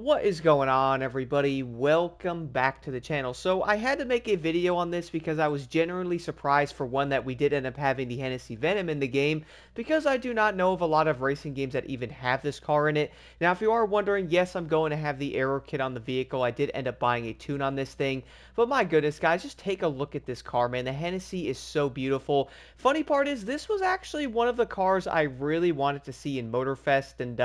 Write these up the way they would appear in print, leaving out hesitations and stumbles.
What is going on, everybody? Welcome back to the channel. So I had to make a video on this because I was genuinely surprised, for one, that we did end up having the Hennessy Venom in the game, because I do not know of a lot of racing games that even have this car in it. Now, if you are wondering, yes, I'm going to have the aero kit on the vehicle. I did end up buying a tune on this thing, but my goodness, guys, just take a look at this car, man. The Hennessy is so beautiful. Funny part is, this was actually one of the cars I really wanted to see in Motorfest, and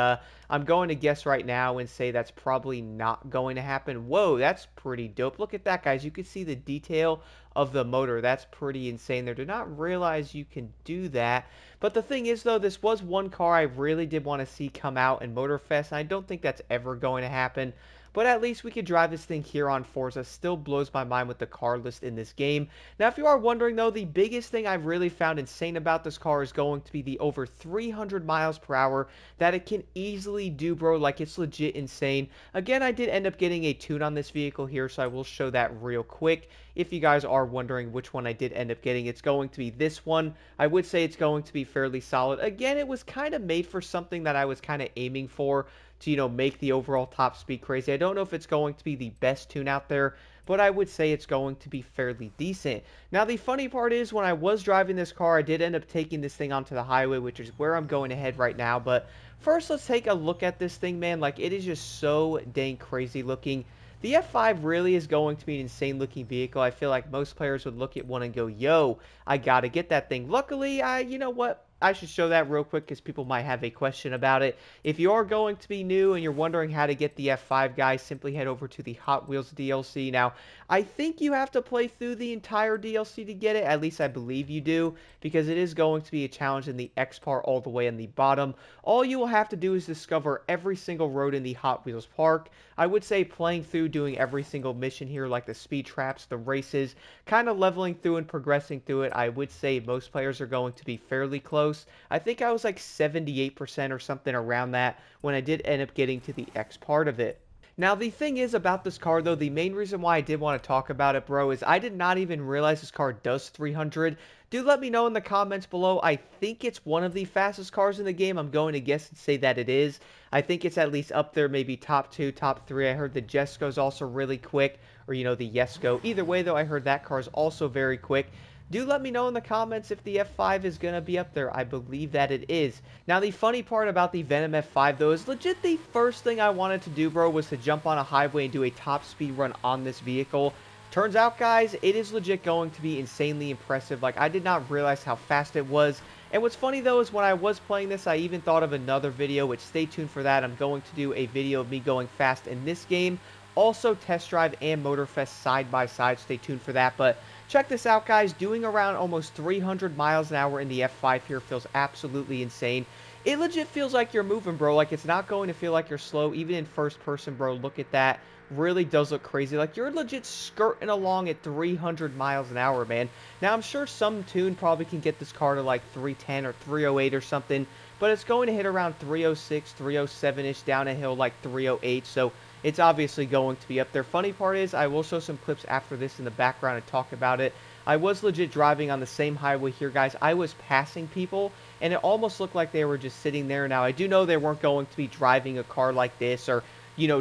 I'm going to guess right now and say that's probably not going to happen. Whoa, that's pretty dope. Look at that, guys. You can see the detail of the motor. That's pretty insane there. Did not realize you can do that. But the thing is, though, this was one car I really did want to see come out in Motorfest, and I don't think that's ever going to happen. But at least we could drive this thing here on Forza. Still blows my mind with the car list in this game. Now, if you are wondering, though, the biggest thing I've really found insane about this car is going to be the over 300 miles per hour that it can easily do, bro. Like, it's legit insane. Again, I did end up getting a tune on this vehicle here, so I will show that real quick. If you guys are wondering which one I did end up getting, it's going to be this one. I would say it's going to be fairly solid. Again, it was kind of made for something that I was kind of aiming for, to, make the overall top speed crazy. I don't know if it's going to be the best tune out there, but I would say it's going to be fairly decent. Now, the funny part is, when I was driving this car, I did end up taking this thing onto the highway, which is where I'm going to head right now. But first, let's take a look at this thing, man. Like, it is just so dang crazy looking. The F5 really is going to be an insane looking vehicle. I feel like most players would look at one and go, yo, I gotta get that thing. Luckily, you know what? I should show that real quick because people might have a question about it. If you are going to be new and you're wondering how to get the F5, guys, simply head over to the Hot Wheels DLC. Now, I think you have to play through the entire DLC to get it. At least I believe you do, because it is going to be a challenge in the X part all the way in the bottom. All you will have to do is discover every single road in the Hot Wheels park. I would say playing through, doing every single mission here, like the speed traps, the races, kind of leveling through and progressing through it. I would say most players are going to be fairly close. I think I was like 78% or something around that when I did end up getting to the X part of it. Now, the thing is about this car, though, the main reason why I did want to talk about it, bro, is I did not even realize this car does 300. Do let me know in the comments below. I think it's one of the fastest cars in the game. I'm going to guess and say that it is. I think it's at least up there, maybe top 2, top 3. I heard the Jesco's also really quick, or, the Yesco. Either way, though, I heard that car is also very quick. Do let me know in the comments if the F5 is going to be up there. I believe that it is. Now, the funny part about the Venom F5, though, is legit the first thing I wanted to do, bro, was to jump on a highway and do a top speed run on this vehicle. Turns out, guys, it is legit going to be insanely impressive. Like, I did not realize how fast it was. And what's funny, though, is when I was playing this, I even thought of another video, which stay tuned for that. I'm going to do a video of me going fast in this game. Also, Test Drive and Motorfest side by side. Stay tuned for that. But check this out, guys. Doing around almost 300 miles an hour in the F5 here feels absolutely insane. It legit feels like you're moving, bro. Like, it's not going to feel like you're slow. Even in first person, bro, look at that. Really does look crazy. Like, you're legit skirting along at 300 miles an hour, man. Now, I'm sure some tune probably can get this car to like 310 or 308 or something, but it's going to hit around 306, 307-ish, down a hill like 308, so it's obviously going to be up there. Funny part is, I will show some clips after this in the background and talk about it. I was legit driving on the same highway here, guys. I was passing people, and it almost looked like they were just sitting there. Now, I do know they weren't going to be driving a car like this, or,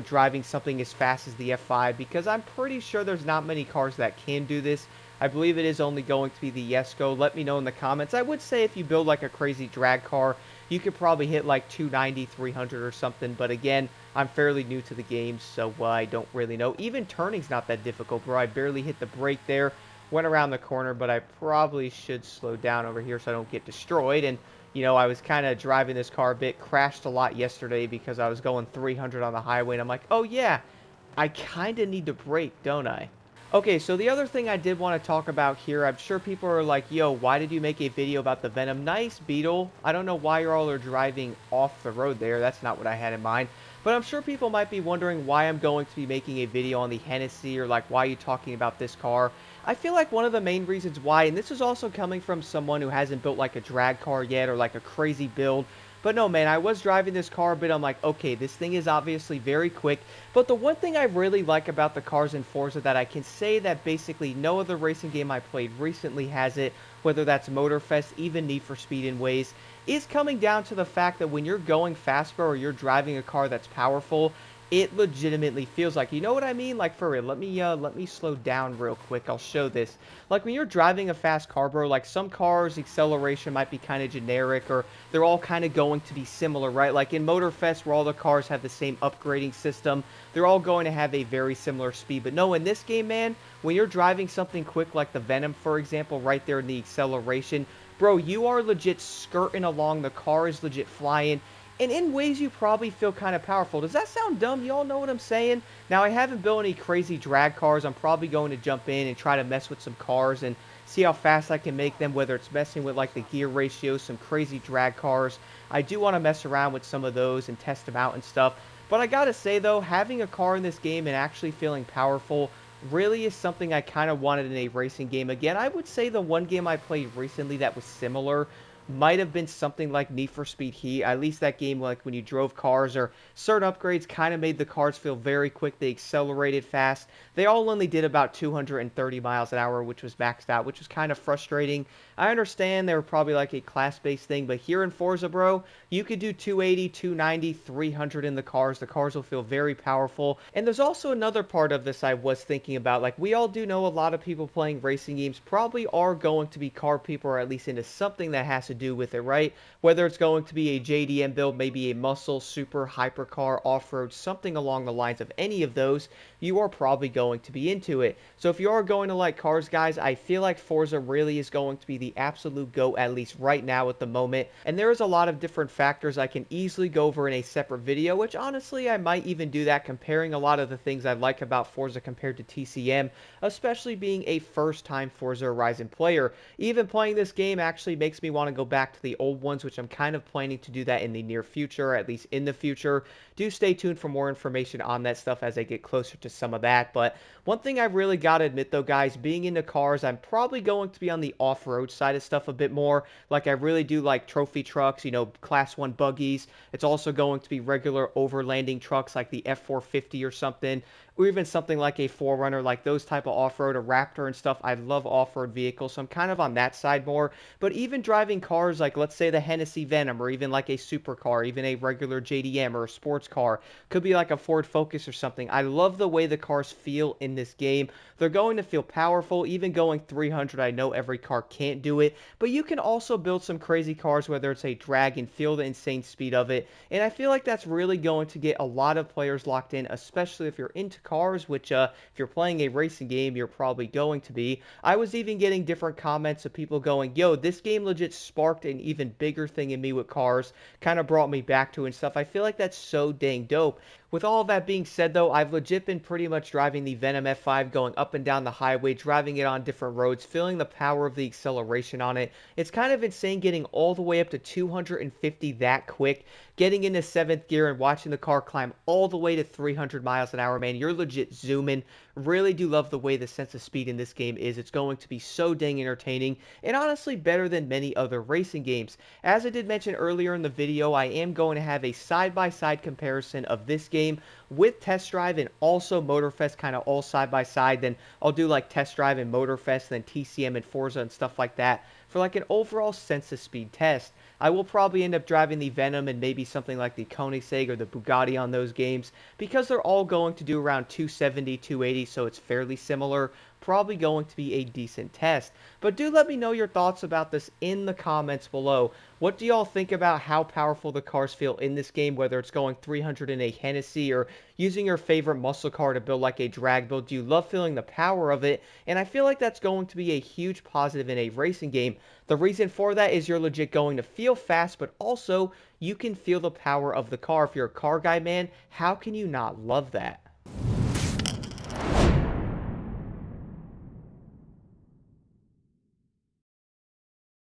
driving something as fast as the F5, because I'm pretty sure there's not many cars that can do this. I believe it is only going to be the Yesco. Let me know in the comments. I would say if you build like a crazy drag car, you could probably hit like 290, 300 or something. But again, I'm fairly new to the game, so I don't really know. Even turning's not that difficult, bro. I barely hit the brake there. Went around the corner, but I probably should slow down over here so I don't get destroyed. And, I was kind of driving this car a bit. Crashed a lot yesterday because I was going 300 on the highway. And I'm like, oh yeah, I kind of need to brake, don't I? Okay, so the other thing I did want to talk about here, I'm sure people are like, yo, why did you make a video about the Venom? Nice, Beetle. I don't know why you all are driving off the road there. That's not what I had in mind. But I'm sure people might be wondering why I'm going to be making a video on the Hennessy, or like, why are you talking about this car? I feel like one of the main reasons why, and this is also coming from someone who hasn't built like a drag car yet, or like a crazy build, but no, man, I was driving this car a bit. I'm like, okay, this thing is obviously very quick. But the one thing I really like about the cars in Forza that I can say that basically no other racing game I played recently has it, whether that's Motorfest, even Need for Speed in ways, is coming down to the fact that when you're going fast, bro, or you're driving a car that's powerful, it legitimately feels like. You know what I mean? Like, for real. Let me slow down real quick. I'll show this. Like, when you're driving a fast car, bro, like some cars acceleration might be kind of generic, or they're all kind of going to be similar, right? Like in Motorfest, where all the cars have the same upgrading system, they're all going to have a very similar speed. But no, in this game, man, when you're driving something quick like the Venom, for example, right there in the acceleration, bro, you are legit skirting along. The car is legit flying. And in ways you probably feel kind of powerful. Does that sound dumb? Y'all know what I'm saying? Now, I haven't built any crazy drag cars. I'm probably going to jump in and try to mess with some cars and see how fast I can make them, whether it's messing with like the gear ratio, some crazy drag cars. I do want to mess around with some of those and test them out and stuff. But I gotta say though, having a car in this game and actually feeling powerful really is something I kind of wanted in a racing game. Again, I would say the one game I played recently that was similar might have been something like Need for Speed Heat. At least that game, like when you drove cars or certain upgrades, kind of made the cars feel very quick. They accelerated fast. They all only did about 230 miles an hour, which was maxed out, which was kind of frustrating. I understand they were probably like a class-based thing, but here in Forza, bro, you could do 280, 290, 300 in the cars. The cars will feel very powerful. And there's also another part of this I was thinking about. Like, we all do know a lot of people playing racing games probably are going to be car people, or at least into something that has to do with it, right? Whether it's going to be a JDM build, maybe a muscle, super, hypercar, off-road, something along the lines of any of those, you are probably going to be into it. So if you are going to like cars, guys, I feel like Forza really is going to be the absolute GOAT, at least right now at the moment. And there is a lot of different factors I can easily go over in a separate video, which honestly I might even do that, comparing a lot of the things I like about Forza compared to TCM, especially being a first-time Forza Horizon player. Even playing this game actually makes me want to go back to the old ones, which I'm kind of planning to do that in the near future, or at least in the future. Do stay tuned for more information on that stuff as I get closer to some of that. But one thing I really got to admit though, guys, being into cars, I'm probably going to be on the off-road side of stuff a bit more. Like, I really do like trophy trucks, you know, class 1 buggies. It's also going to be regular overlanding trucks like the F450 or something, or even something like a 4Runner, like those type of off-road, a Raptor and stuff. I love off-road vehicles, so I'm kind of on that side more. But even driving cars like, let's say, the Hennessy Venom, or even like a supercar, even a regular JDM or a sports car, could be like a Ford Focus or something. I love the way the cars feel in this game. They're going to feel powerful. Even going 300, I know every car can't do it, but you can also build some crazy cars, whether it's a drag, and feel the insane speed of it. And I feel like that's really going to get a lot of players locked in, especially if you're into cars, which if you're playing a racing game, you're probably going to be. I was even getting different comments of people going, yo, this game legit sparked an even bigger thing in me with cars, kind of brought me back to it and stuff. I feel like that's so dang dope. With all of that being said, though, I've legit been pretty much driving the Venom F5, going up and down the highway, driving it on different roads, feeling the power of the acceleration on it. It's kind of insane getting all the way up to 250 that quick, getting into 7th gear and watching the car climb all the way to 300 miles an hour, man. You're legit zooming. Really do love the way the sense of speed in this game is. It's going to be so dang entertaining, and honestly better than many other racing games. As I did mention earlier in the video, I am going to have a side-by-side comparison of this game with Test Drive and also Motorfest, kind of all side by side. Then I'll do like Test Drive and Motorfest, then TCM and Forza and stuff like that for like an overall sense of speed test. I will probably end up driving the Venom and maybe something like the Koenigsegg or the Bugatti on those games, because they're all going to do around 270, 280, so it's fairly similar. Probably going to be a decent test. But do let me know your thoughts about this in the comments below. What do y'all think about how powerful the cars feel in this game, whether it's going 300 in a Hennessy or using your favorite muscle car to build like a drag build? Do you love feeling the power of it? And I feel like that's going to be a huge positive in a racing game. The reason for that is you're legit going to feel fast, but also you can feel the power of the car. If you're a car guy, man, how can you not love that?